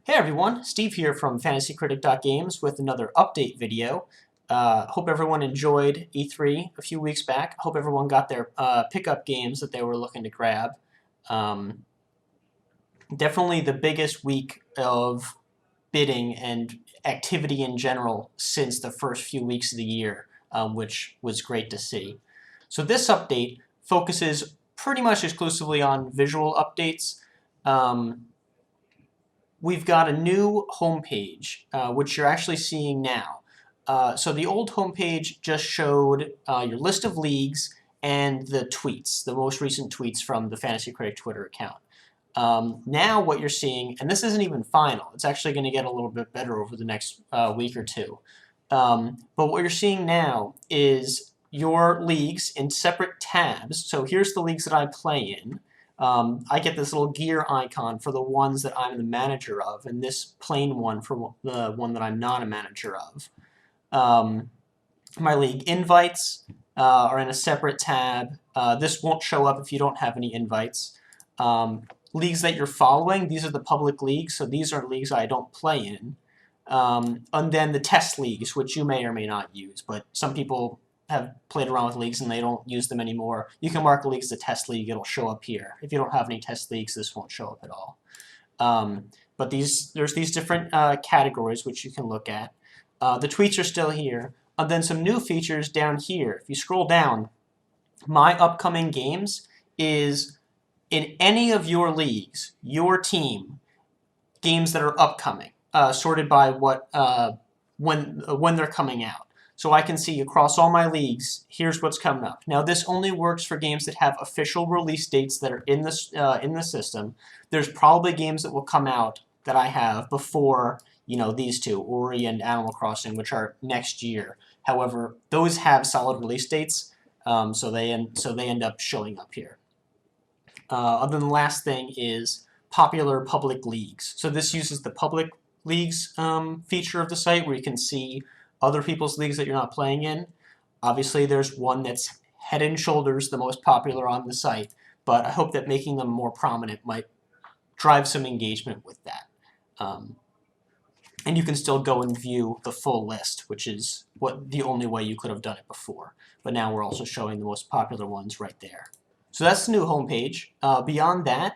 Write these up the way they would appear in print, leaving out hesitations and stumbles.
Hey everyone, Steve here from FantasyCritic.games with another update video. Hope everyone enjoyed E3 a few weeks back. Hope everyone got their pickup games that they were looking to grab. Um, Definitely the biggest week of bidding and activity in general since the first few weeks of the year, which was great to see. So this update focuses pretty much exclusively on visual updates. We've got a new homepage, which you're actually seeing now. So the old homepage just showed your list of leagues and the tweets, the most recent tweets from the Fantasy Critic Twitter account. Now what you're seeing, and this isn't even final, it's actually going to get a little bit better over the next week or two. But what you're seeing now is your leagues in separate tabs. So here's the leagues that I play in. I get this little gear icon for the ones that I'm the manager of, and this plain one for the one that I'm not a manager of. My league invites are in a separate tab. This won't show up if you don't have any invites. Leagues that you're following, these are the public leagues, so these are leagues I don't play in. And then the test leagues, which you may or may not use, but some people have played around with leagues and they don't use them anymore. You can mark a league as a test league, it'll show up here. If you don't have any test leagues, this won't show up at all. But there's these different categories which you can look at. The tweets are still here. And then some new features down here. If you scroll down, my upcoming games is in any of your leagues, your team, games that are upcoming, sorted by what when they're coming out. So I can see across all my leagues, here's what's coming up. Now this only works for games that have official release dates that are in the system. There's probably games that will come out that I have before these two, Ori and Animal Crossing, which are next year. However, those have solid release dates, so they end up showing up here. And then the last thing is popular public leagues. So this uses the public leagues feature of the site where you can see other people's leagues that you're not playing in. Obviously, there's one that's head and shoulders the most popular on the site, but I hope that making them more prominent might drive some engagement with that. And you can still go and view the full list, which is the only way you could have done it before. But now we're also showing the most popular ones right there. So that's the new homepage. Beyond that,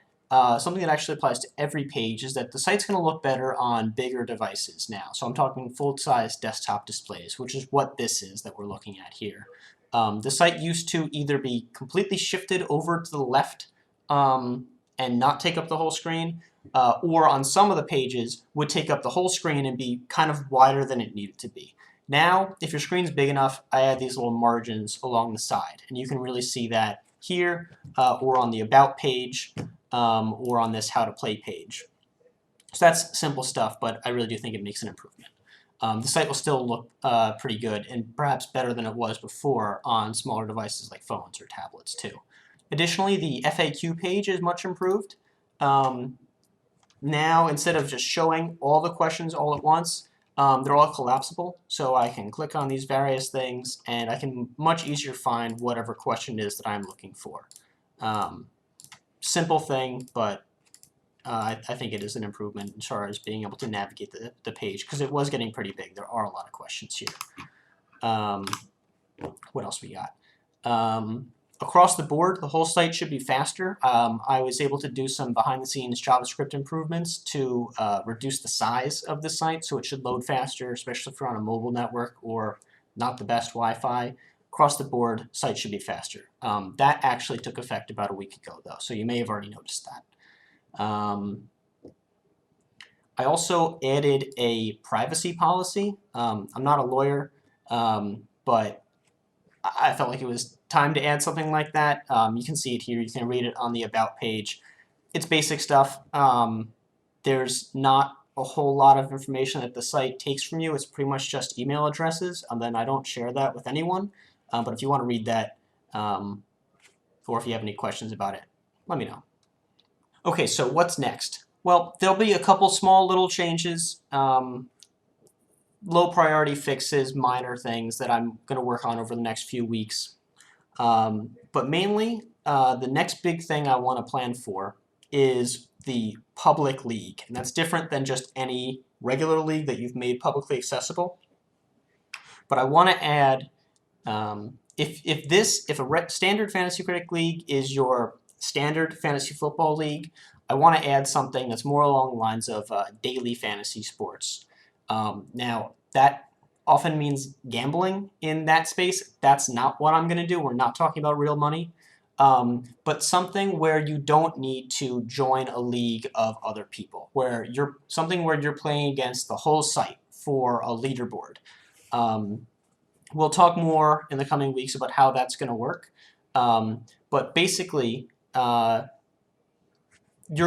something that actually applies to every page is that the site's going to look better on bigger devices now. So I'm talking full-size desktop displays, which is what this is that we're looking at here. The site used to either be completely shifted over to the left and not take up the whole screen, or on some of the pages would take up the whole screen and be kind of wider than it needed to be. Now, if your screen's big enough, I add these little margins along the side, and you can really see that here, or on the About page, or on this How to Play page. So that's simple stuff, but I really do think it makes an improvement. The site will still look pretty good, and perhaps better than it was before on smaller devices like phones or tablets too. Additionally, the FAQ page is much improved. Now, instead of just showing all the questions all at once, they're all collapsible, so I can click on these various things and I can much easier find whatever question it is that I'm looking for. Simple thing, but I think it is an improvement as far as being able to navigate the page, because it was getting pretty big. There are a lot of questions here. What else we got? Across the board, the whole site should be faster. I was able to do some behind-the-scenes JavaScript improvements to reduce the size of the site, so it should load faster, especially if you're on a mobile network or not the best Wi-Fi. Across the board, site should be faster. That actually took effect about a week ago, though, so you may have already noticed that. I also added a privacy policy. I'm not a lawyer, but I felt like it was time to add something like that. You can see it here. You can read it on the About page. It's basic stuff. There's not a whole lot of information that the site takes from you. It's pretty much just email addresses, and then I don't share that with anyone. But if you want to read that, or if you have any questions about it, let me know. Okay, so what's next? Well, there'll be a couple small little changes. Low priority fixes, minor things that I'm going to work on over the next few weeks. But mainly, the next big thing I want to plan for is the public league, and that's different than just any regular league that you've made publicly accessible. But I want to add, if a standard Fantasy Critic League is your standard fantasy football league, I want to add something that's more along the lines of daily fantasy sports. Now, that often means gambling in that space. That's not what I'm going to do. We're not talking about real money. But something where you don't need to join a league of other people, where you're playing against the whole site for a leaderboard. We'll talk more in the coming weeks about how that's going to work. But basically, you're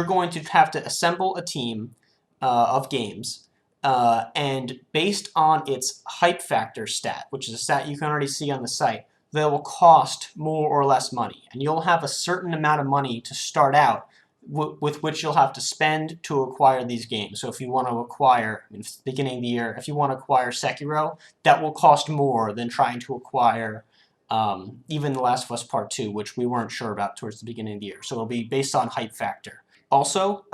going to have to assemble a team of games, and based on its hype factor stat, which is a stat you can already see on the site, they will cost more or less money. And you'll have a certain amount of money to start out with which you'll have to spend to acquire these games. So if you want to acquire, in the beginning of the year, if you want to acquire Sekiro, that will cost more than trying to acquire even The Last of Us Part 2, which we weren't sure about towards the beginning of the year. So it'll be based on hype factor. Also,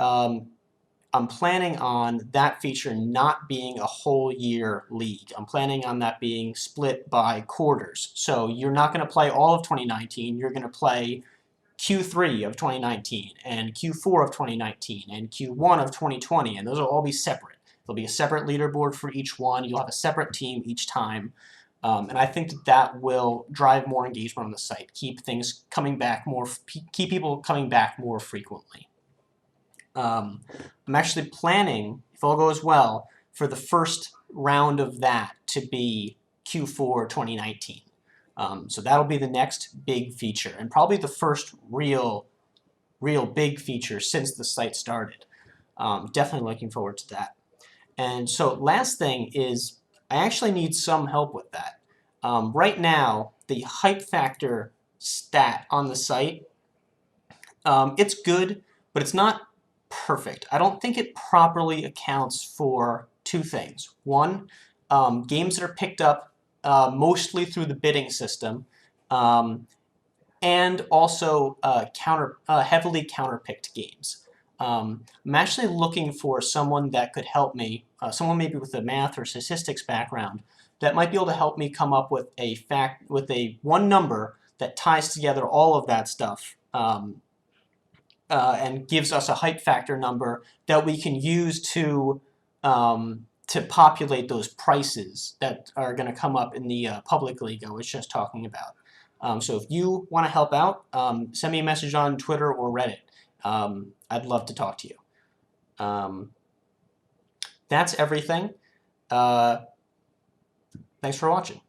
I'm planning on that feature not being a whole year league. I'm planning on that being split by quarters. So you're not going to play all of 2019. You're going to play Q3 of 2019 and Q4 of 2019 and Q1 of 2020, and those will all be separate. There'll be a separate leaderboard for each one. You'll have a separate team each time. And I think that will drive more engagement on the site, keep things coming back keep people coming back more frequently. I'm actually planning, if all goes well, for the first round of that to be Q4 2019. So that'll be the next big feature, and probably the first real big feature since the site started. Definitely looking forward to that. And so last thing is, I actually need some help with that. Right now, the hype factor stat on the site, it's good, but it's not perfect. I don't think it properly accounts for two things. One, games that are picked up mostly through the bidding system, and also heavily counterpicked games. I'm actually looking for someone that could help me, someone maybe with a math or statistics background, that might be able to help me come up with one number that ties together all of that stuff, and gives us a hype factor number that we can use to populate those prices that are going to come up in the public league I was just talking about. So if you want to help out, send me a message on Twitter or Reddit. I'd love to talk to you. That's everything. Thanks for watching.